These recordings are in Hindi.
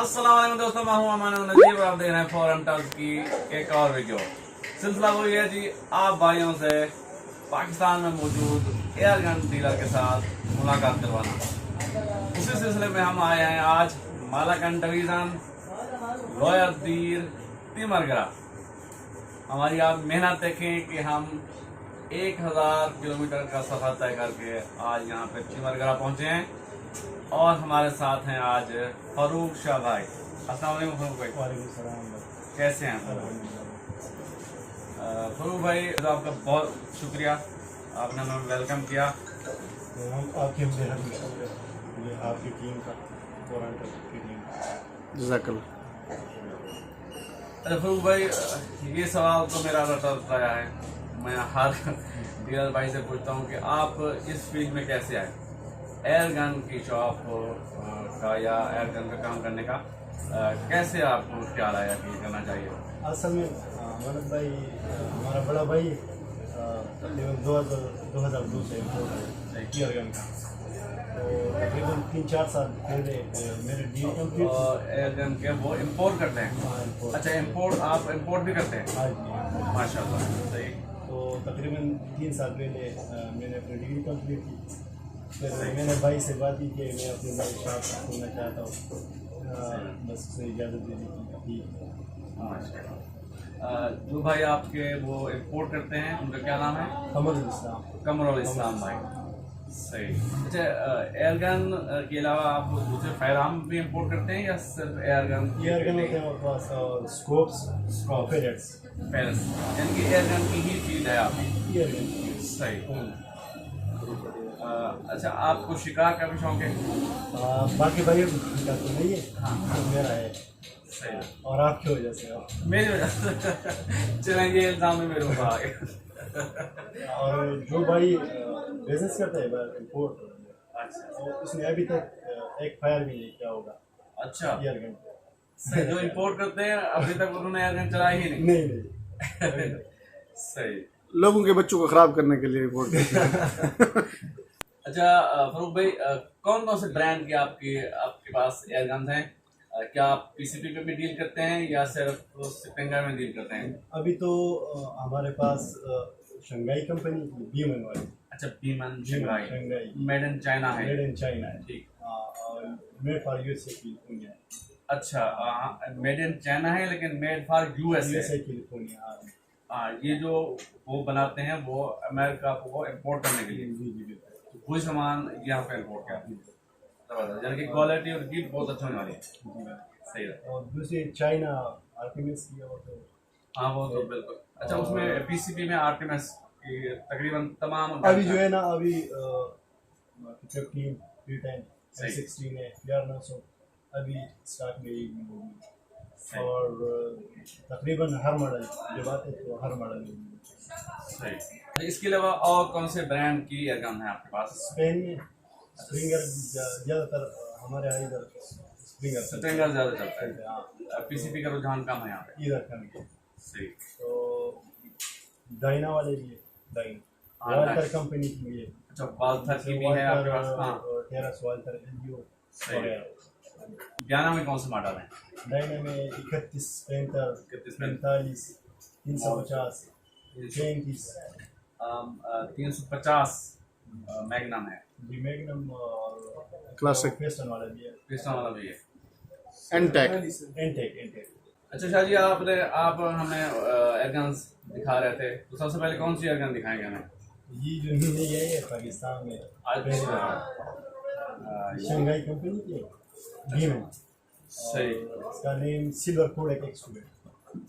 अस्सलाम वालेकुम दोस्तों, मैं हूं अमान नजीब और आप देख रहे हैं फॉरेन टॉक्स की एक और वीडियो। सिलसिला वो ये है जी, आप भाइयों से पाकिस्तान में मौजूद एयरगन डीलर के साथ मुलाकात करवाना। उसी सिलसिले में हम आए हैं आज मालाकंड डिवीजन रॉयल तीर तिमरगरा। हमारी आप मेहनत देखें कि हम 1000 किलोमीटर का सफर तय करके आज यहाँ पे तिमरगरा पहुंचे हैं और हमारे साथ हैं आज फरूक शाह भाई। अस्सलाम वालेकुम फरूक भाई। वालेकुम सलाम। कैसे हैं फरूक भाई? तो आपका बहुत शुक्रिया, आपने हमें वेलकम किया। तो हम आपके बेहद ये आपकी टीम का फॉरेन टॉक्स की टीम। जज़ाकल्लाह। अच्छा फरूक भाई, ये सवाल तो मेरा रटता रहा है, मैं हर डीलर भाई से पूछता हूँ कि आप इस फील्ड में कैसे आए, एयरगन की शॉप का या एयरगन का काम करने का कैसे आपको ख्याल आया कि ये करना चाहिए? असल में मनोज भाई हमारा बड़ा भाई तकरीबन 2002 से एयरगन का, तो तकरीबन 3-4 साल पहले मेरे डील कंप्लीट। एयरगन के वो इम्पोर्ट करते हैं? अच्छा, इम्पोर्ट आप इम्पोर्ट भी करते हैं? हाँ जी, माशाल्लाह, सही। तो तकरीबन 3 साल पहले मैंने अपनी डिग्री कंप्लीट की। फिर मैंने भाई से बात की कि मैं अपनी नई शॉप खोलना चाहता हूँ, बस उसे इजाज़त दे दी। जो भाई आपके वो इम्पोर्ट करते हैं उनका क्या नाम है? कमरुल इस्लाम भाई, सही। अच्छा, एयरगन के अलावा आप दूसरे फायरआर्म भी इम्पोर्ट करते हैं या सिर्फ एयरगन होते हैं हमारे पास, और स्कोप्स और पैलेट्स, यानी कि एयरगन की ही फील्ड है आपकी? एयरगन। सही। अच्छा, आपको शिकार का भी शौक है? बाकी भाई का तो नहीं है, हाँ मेरा है। सही। और आपकी वजह से, मेरी वजह से चलें, ये इल्ज़ाम मेरे ऊपर आ गया। और जो भाई बिजनेस करता है इम्पोर्ट, अच्छा, तो उसने अभी तक एक फायर भी नहीं किया होगा। अच्छा, एयरगन सही। जो इम्पोर्ट करते हैं अभी तक उन्होंने एयरगन चलाई ही नहीं? नहीं। सही। लोगों के बच्चों को खराब करने के लिए रिपोर्ट करते हैं। अच्छा फरूक भाई, कौन कौन से ब्रांड के आपके पास एयरगन हैं? क्या आप पीसीपी पे भी डील करते हैं या सिर्फ स्प्रिंगर में डील करते हैं? अभी तो हमारे पास शंघाई कंपनी की बीमन वाली। अच्छा, बीमन शंघाई, मेड इन चाइना है? मेड इन चाइना है, ठीक। और मेड फॉर यूएसए कैलिफोर्निया। अच्छा, मेड इन चाइना है लेकिन मेड फॉर यूएसए कैलिफोर्निया। हाँ, ये जो वो बनाते हैं वो अमेरिका को इम्पोर्ट करने के लिए, जी, तो कोई सामान यहाँ पे इम्पोर्ट किया, जबरदस्त, यानी कि क्वालिटी और गिफ्ट बहुत अच्छा होने वाली है। सही है। और दूसरी चाइना आर्टिमिस की हो तो, हाँ वो तो बिल्कुल। अच्छा, उसमें पीसीपी में आर्टिमिस की तकरीबन तमाम अभी जो है ना, अभी 15 310 16 है यार 900 अभी स्टॉक में होगी, और तकरीबन हर मॉडल जब आते तो हर मॉडल में। सही। इसके अलावा और कौन से ब्रांड की एयरगन है आपके पास? स्पेन में स्प्रिंगर ज़्यादातर हमारे यहाँ इधर स्प्रिंगर ज़्यादा चलता है, पीसीपी का रुझान कम है यहाँ पे इधर कम। सही। तो डाइना वाले भी है, डाइना वाल्टर कंपनी की भी है। अच्छा, वाल्टर की भी है आपके पास? हाँ, टेरस वाल्टर एलजीओ। डायना में कौन से मॉडल हैं? डायना में 31 35 45 350 35 350 मैग्नम है जी, मैग्नम और क्लासिक पिस्टन वाला भी है, पिस्टन वाला भी है। एनटेक। एनटेक। अच्छा शाह जी, आप हमें एयरगन्स दिखा रहे थे, तो सबसे पहले कौन सी एयरगन दिखाएंगे हमें? ये जो नहीं है पाकिस्तान में शंघाई कंपनी की बीमन। सही। इसका नेम सिल्वर कोडेक X2 है।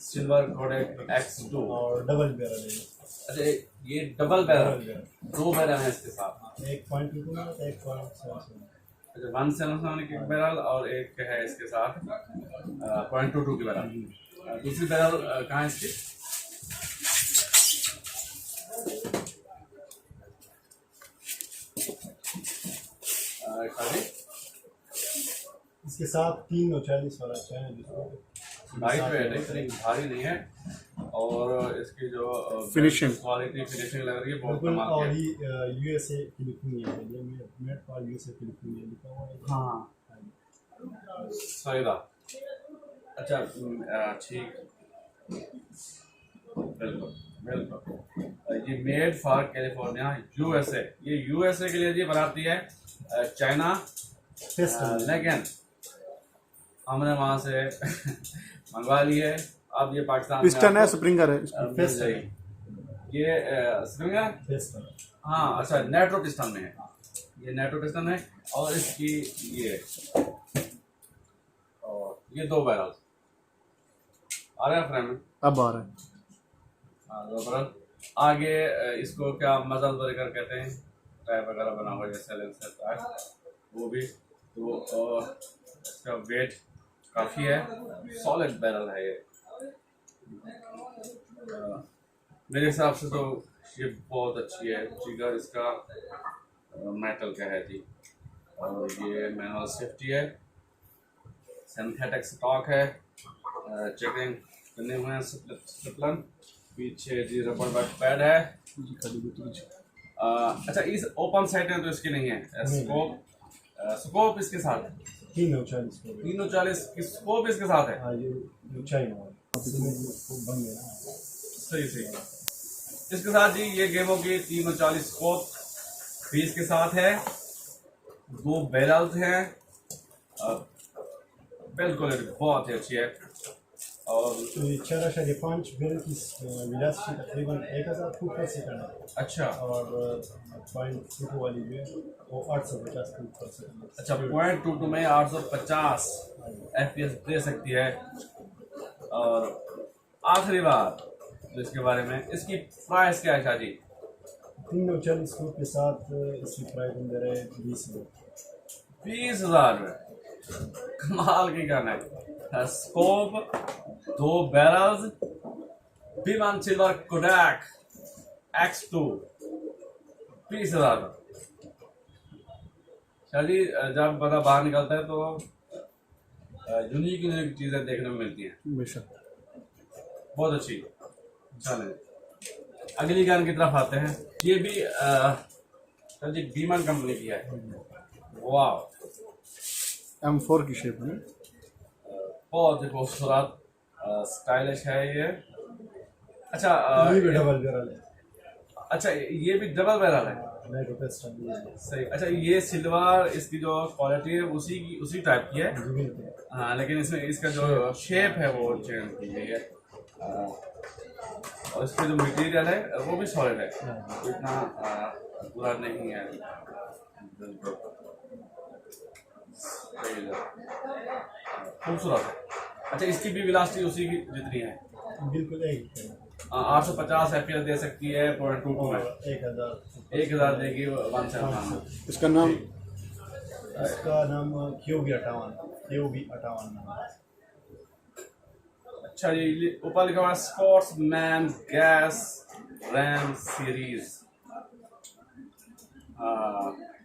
सिल्वर कोडेक X2 और डबल बैरल है। अच्छा, ये डबल बैरल, दो बैरल है इसके साथ? 1.22 में 1.77। अच्छा, 177 की बैरल और एक है इसके साथ 0.22 की बैरल। दूसरी बैरल कहाँ है इसकी? इसके साथ 340 वाला चैनल, जिसको भारी नहीं है, और इसकी जो फिनिशिंग क्वालिटी फिनिशिंग लग रही है बहुत बिल्कुल। कमाल और की। ये यूएसए कैलिफोर्निया है, ये मेड फॉर यूएसए कैलिफोर्निया लिखा हुआ है। हाँ, सही था। अच्छा ठीक, बिल्कुल बिल्कुल। ये मेड फॉर कैलिफोर्निया यूएसए, ये यूएसए के लिए जी बनाती है चाइना, Piston. लेकिन हमने वहां से मंगवा ली है। अब ये पाकिस्तान में पिस्टन है, आपको, स्प्रिंगर है। मिल Piston. जाएगी। ये स्प्रिंगर, Piston. हाँ अच्छा, नेट्रो पिस्टन में है, ये नेट्रो पिस्टन है। और इसकी ये, और ये 2 बैरल आ रहे हैं फ्रेम में। अब आ रहा है। हाँ, 2 बैरल आगे। इसको क्या मजल ब्रेकर कहते हैं, टायर वगैरह बना हुआ है, साइलेंसर टायर, वो भी। तो इसका वेट काफ़ी है, सॉलिड बैरल है ये। मेरे हिसाब से तो ये बहुत अच्छी है। ट्रिगर इसका मेटल का है जी, और ये मैनुअल सेफ्टी है, सिंथेटिक स्टॉक है, चेकिंग करने हुए हैं स्टिपलन। पीछे जी रबर बैक पैड है। अच्छा, इस ओपन साइड में तो इसकी नहीं है स्कोप इसके साथ है। 340 को 340 की स्कोप इसके साथ है। हाँ ये चाइना वाला इसमें बन गया ना। सही सही। इसके साथ जी ये गेमों की 340 स्कोप भी इसके साथ है। 2 बैरल्स हैं, बिल्कुल बहुत ही अच्छी है। और तो ये 4.5 बैरल की वेलोसिटी तकरीबन 1000 फुट पर सेकंड है। अच्छा और पॉइंट 2 वाली जो है वो 850 फुट पर सेकंड है। अच्छा, .22 में 850 FPS दे सकती है। और आखिरी बात जो इसके बारे में, इसकी प्राइस क्या है शादी? 340 फुट के साथ इसकी प्राइस बन दे रहे हैं 20,000 में। कमाल की गाना है। Scope, 2 barrels, B1 silver Kodak X2, 20,000 में। शादी जब बंदा बाहर निकलता है तो यूनिक यूनिक चीजें देखने में मिलती हैं। बेशक। बहुत अच्छी। चलें अगली गन की तरफ आते हैं। ये भी सर जी बीमन कंपनी की है। वाह, M4 की शेप में। बहुत ही खूबसूरत स्टाइलिश है ये। अच्छा ये भी डबल बैरल है। अच्छा, ये भी डबल बैरल है। नेटो पिस्टन सही। अच्छा, ये सिल्वर इसकी जो क्वालिटी है उसी टाइप की है। जी बिल्कुल। हाँ, लेकिन इसमें इसका जो शेप है वो चेंज की गई है। और इसके जो मटेरियल है वो भी सॉलिड है, इतना बुरा नहीं है। बिल्कुल खूबसूरत है। अच्छा, इसकी भी वेलोसिटी उसी की जितनी है, बिल्कुल एक 850 FPS दे सकती है। .22 में 1000 देगी 175। इसका नाम इसका नाम QB58 नाम है। अच्छा जी, ऊपर लिखा हुआ है sportsman gas RAM series.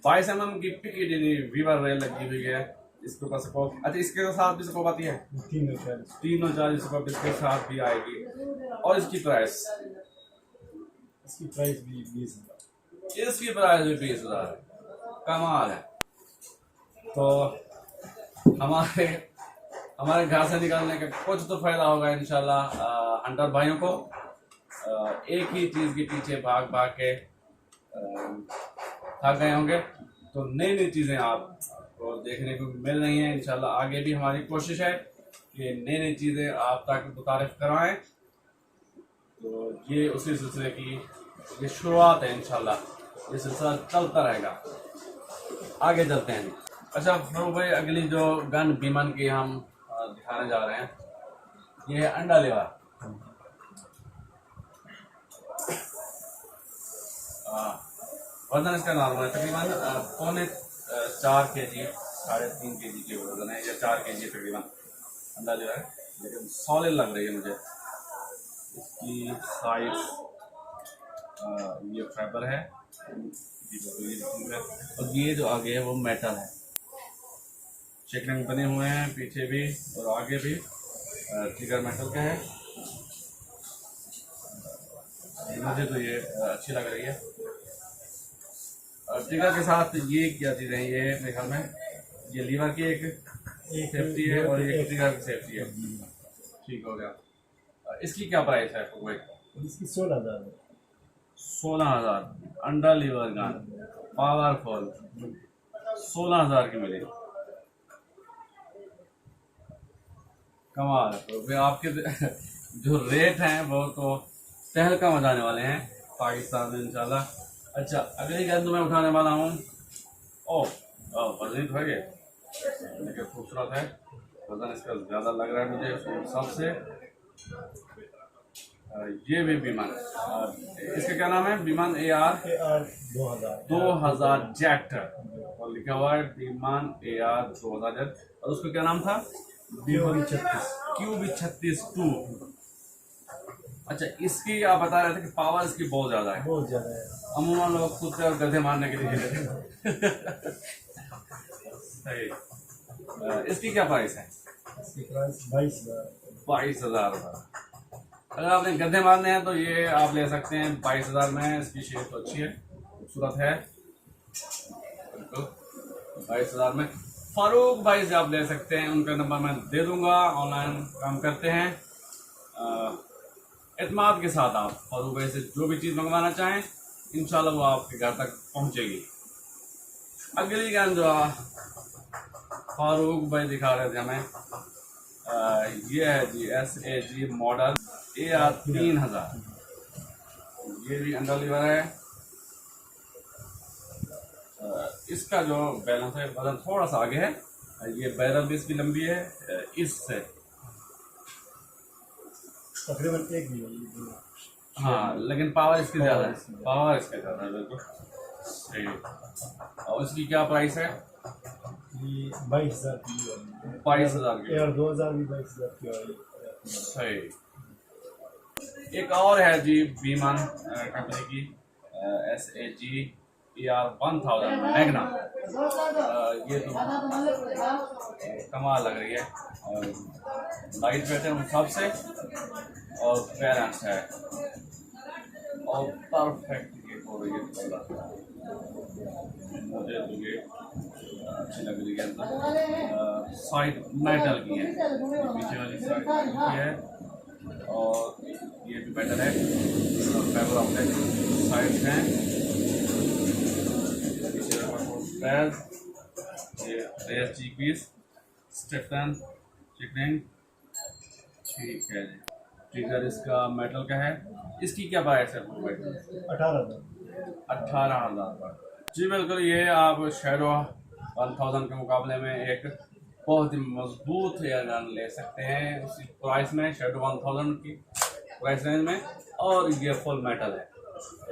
22 mm की पिकेडिनी वीवर रेल लगी हुई है इसके ऊपर स्कोप। अच्छा, इसके साथ भी स्कोप आती है 340 स्कोप इसके साथ भी आएगी। और इसकी प्राइस भी 20,000। इसकी प्राइस भी 20,000 है। कमाल है। तो हमारे घर से निकलने का कुछ तो फायदा होगा इंशाल्लाह। हंटर भाइयों को एक ही चीज के पीछे भाग भाग के थक गए होंगे, तो नई नई चीजें आपको देखने को मिल रही हैं। इंशाल्लाह आगे भी हमारी कोशिश है कि नई नई चीजें आप तक मुतारिफ करवाएं। तो ये उसी सिलसिले की ये शुरुआत है। इंशाल्लाह ये सिलसिला चलता रहेगा। आगे चलते हैं। अच्छा फरूक भाई, अगली जो गन बीमन की हम दिखाने जा रहे हैं, ये है अंडा लेवा। वजन इसका नॉर्मल है, तकरीबन 3.25 kg, 3.5 kg की वजन है, या 4 kg तकरीबन अंडा लेवा है। लेकिन सॉलिड लग रही है मुझे इसकी साइज। ये फाइबर है और ये जो आगे है वो मेटल है। चेकरिंग बने हुए हैं पीछे भी और आगे भी। ट्रिगर मेटल का है। मुझे तो ये अच्छी लग रही है। ट्रिगर के साथ ये क्या चीज़ है, ये मेरे ख्याल में ये लीवर की एक एक सेफ्टी है और एक एक- ट्रिगर की सेफ्टी है। ठीक हो गया। इसकी क्या प्राइस है भाई? इसकी 16,000 है। 16,000 अंडर लीवर गन पावरफुल 16,000 की मिली। कमाल है। तो फिर आपके जो रेट हैं वो तो तहलका मचाने वाले हैं पाकिस्तान में इंशाल्लाह। अच्छा, अगली गन मैं उठाने वाला हूँ। वजन तो है ये, लेकिन खूबसूरत है। वजन इसका ज़्यादा लग रहा है मुझे उस हिसाब से। ये भी विमान, इसका क्या नाम है? विमान AR 2000 जेट और लिखा हुआ है विमान AR 2000 जेट। और उसका क्या नाम था? QB36-2। अच्छा, इसकी आप बता रहे थे कि पावर इसकी बहुत ज़्यादा है। बहुत ज़्यादा है। अमूमन लोग कुत्ते और गधे मारने के लिए खेलते हैं। सही। इसकी क्या प्राइस है? इसकी प्राइस 22,000। 22,000 रुपये। अगर आपने गधे मारने हैं तो ये आप ले सकते हैं 22,000 में। इसकी शेप तो अच्छी है, खूबसूरत है। 22,000 में फारूक भाई से आप ले सकते हैं। उनका नंबर मैं दे दूंगा। ऑनलाइन काम करते हैं। एतमाद के साथ आप फारूक भाई से जो भी चीज़ मंगवाना चाहें इंशाल्लाह वो आपके घर तक पहुंचेगी। अगली गन जो फारूक भाई दिखा रहे थे हमें, ये है जी SAG मॉडल AR 3000। ये भी अंडर लीवर है। इसका जो बैलेंस है वजन थोड़ा सा आगे है। ये बैरल भी इसकी लंबी है इससे तकरीबन एक भी है। हाँ, लेकिन पावर इसकी ज़्यादा है। पावर इसका ज़्यादा है, बिल्कुल सही। और इसकी क्या प्राइस है? ये 22,000 की है। 22,000 की। AR 2000 भी 22,000 की है। सही। एक और है जी विमान कंपनी की SAG AR 1000 मैग्ना। ये तो कमाल लग रही है। लाइट वेट है उन सब से और बैलेंस है और परफेक्ट ये हो रही है। मुझे तो ये अच्छी लग रही है। साइड मेटल की है, पीछे वाली साइड की है और ये भी मेटल है। फाइबर ऑप्टिक साइड हैं। ये रेस जी पीस स्टेफन चिकनिंग। ठीक है जी। ट्रिगर इसका मेटल का है। इसकी क्या प्राइस है? 18,000। 18,000 जी बिल्कुल। ये आप शैडो 1000 के मुकाबले में एक बहुत ही मजबूत एयरगन ले सकते हैं उसी प्राइस में, शैडो 1000 की प्राइस रेंज में। और ये फुल मेटल है।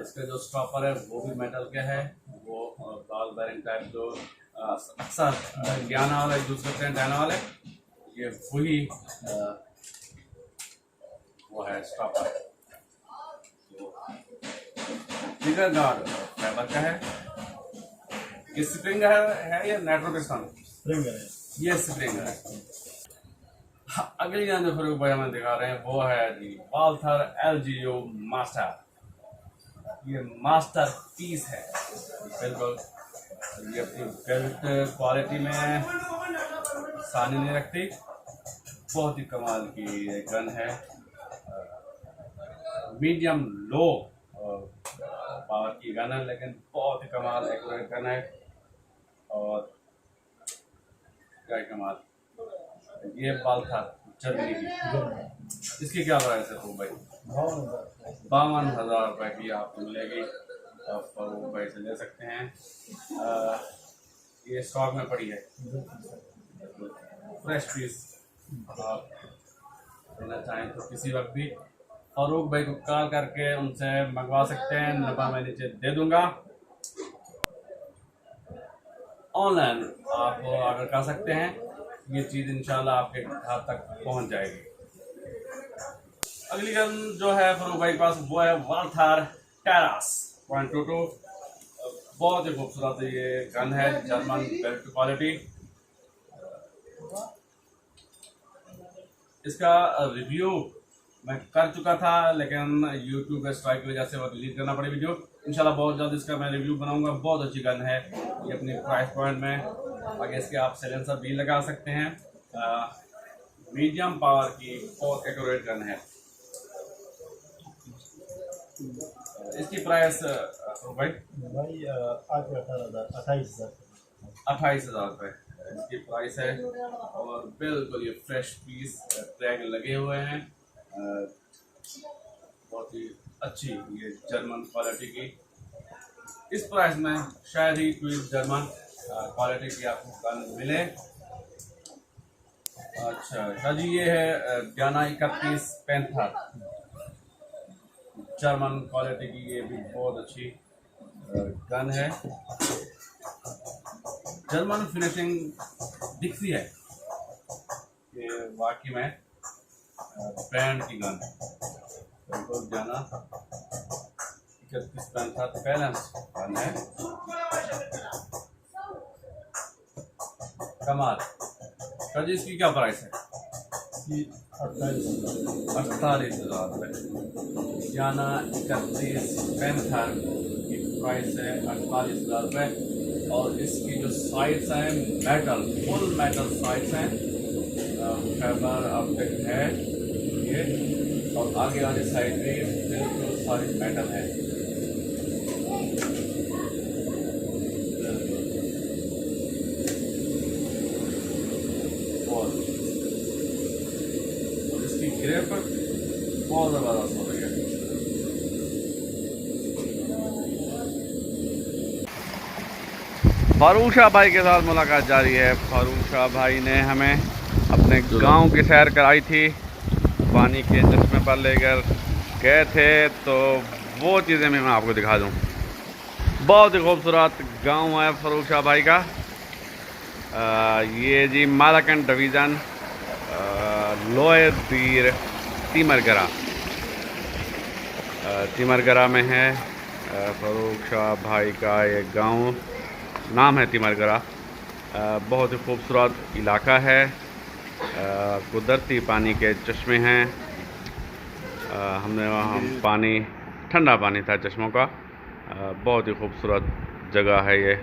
इसका जो स्टॉपर है वो भी मेटल का है। वो बॉल बेरिंग टाइप जो अक्सर ज्ञाना वाले यूज करते हैं, डायना वाले, ये वही वो है स्टॉपर। ट्रिगर गार्ड फाइबर का है। ये स्प्रिंग है या नाइट्रोपिस्टन? स्प्रिंग है। ये स्प्रिंग है। अगली गन जो फारूक भाई हमें दिखा रहे हैं वो है जी वाल्थर LGO मास्टर। ये मास्टर पीस है बिल्कुल। ये अपनी बिल्ट क्वालिटी में सानी नहीं रखती। बहुत ही कमाल की ये गन है। मीडियम लो पावर की गन है लेकिन बहुत ही कमाल एक्यूरेट गन है। और क्या कमाल, ये वाल्थर जर्मनी की। इसकी क्या प्राइस है फारूक भाई? 52,000 रुपये की आपको मिलेगी। आप फारूक भाई से ले सकते हैं। ये स्टॉक में पड़ी है, फ्रेश पीस। आप लेना चाहें तो किसी वक्त भी फारूक भाई को कॉल करके उनसे मंगवा सकते हैं। नंबर मैं नीचे दे दूंगा। ऑनलाइन आप ऑर्डर कर सकते हैं। ये चीज़ इंशाल्लाह आपके घर तक पहुंच जाएगी। अगली गन जो है फारूक भाई के पास वो है वाल्थर टेरास .22। बहुत ही खूबसूरत ये गन है, जर्मन बेल्ट क्वालिटी। इसका रिव्यू मैं कर चुका था लेकिन यूट्यूब पे स्ट्राइक की वजह से वो डिलीट करना पड़ी वीडियो। इंशाल्लाह बहुत जल्द इसका मैं रिव्यू बनाऊंगा। बहुत अच्छी गन है ये अपनी प्राइस पॉइंट में। आगे इसके आप साइलेंसर भी लगा सकते हैं। मीडियम पावर की बहुत एक्यूरेट गन है। इसकी प्राइस भाई भाई आज 28,000 रुपये इसकी प्राइस है। और बिल्कुल ये फ्रेश पीस टैग लगे हुए हैं, बहुत ही अच्छी ये जर्मन क्वालिटी की। इस प्राइस में शायद ही कोई जर्मन क्वालिटी की आपको गन मिले। अच्छा जी, ये है गाना 31 पैंथर, जर्मन क्वालिटी की, ये भी बहुत अच्छी गन है। जर्मन फिनिशिंग दिखती है, ये वाकई में ब्रांड की गन बिल्कुल जाना 31 पैंथर बैलेंस गन है। कमाल जी, इसकी क्या प्राइस है? 48,000 रुपये। याना 31 पैंथर की प्राइस है 48,000 रुपये। और इसकी जो साइड्स हैं मेटल, फुल मेटल साइड्स हैं, फाइबर ऑप्टिक है ये, और आगे वाली साइड भी बिल्कुल सारी मेटल है। ग्रेप बहुत ज़बरदस्त हो रही है। फारूक शाह भाई के साथ मुलाकात जारी है। फारूक शाह भाई ने हमें अपने गांव की सैर कराई थी, पानी के चश्मे पर लेकर गए थे, तो वो चीज़ें मैं आपको दिखा दूं। बहुत ही खूबसूरत गांव है फारूक शाह भाई का। ये जी मालाकंड डिवीज़न, लोअर पीर तिमरगरा, तिमरगरा में है फारूक शाह भाई का ये गांव, नाम है तिमरगरा। बहुत ही खूबसूरत इलाका है, कुदरती पानी के चश्मे हैं। हमने वहाँ पानी, ठंडा पानी था चश्मों का। बहुत ही खूबसूरत जगह है ये।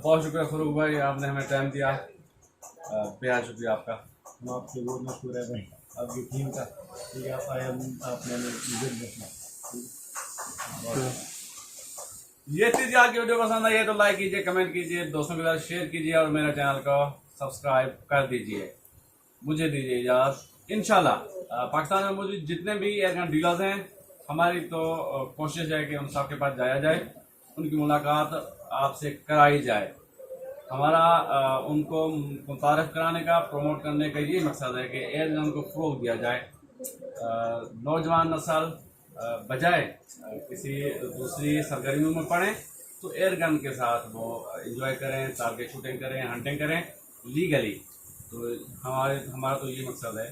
बहुत शुक्रिया फरूक भाई, आपने हमें टाइम दिया, बेहद शुक्रिया आपका। हम आपसे बहुत मशहूर है भाई, आपकी टीम का। ठीक है, आप आए, आपने विजिट देखना। ये चीज़ आपकी वीडियो पसंद आई है तो लाइक कीजिए, कमेंट कीजिए, दोस्तों के साथ शेयर कीजिए और मेरे चैनल को सब्सक्राइब कर दीजिए। मुझे दीजिए इजाज़त। इंशाल्लाह पाकिस्तान में मौजूद जितने भी एयरगन डीलर्स हैं, हमारी तो कोशिश है कि उन सबके पास जाया जाए, उनकी मुलाकात आपसे कराई जाए। हमारा उनको मुतारफ कराने का, प्रमोट करने का ये मकसद है कि एयर गन को फ़रोग दिया जाए। नौजवान नस्ल बजाय किसी दूसरी सरगर्मियों में पड़े तो एयर गन के साथ वो एंजॉय करें, टारगेट शूटिंग करें, हंटिंग करें लीगली। तो हमारा तो ये मकसद है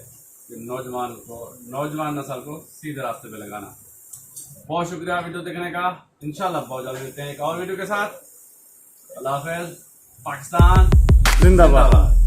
कि नौजवान नस्ल को सीधे रास्ते पे लगाना। बहुत शुक्रिया वीडियो देखने का। इंशाल्लाह बहुत जल्द मिलते हैं एक और वीडियो के साथ। अल्लाह हाफ़िज़। पाकिस्तान जिंदाबाद।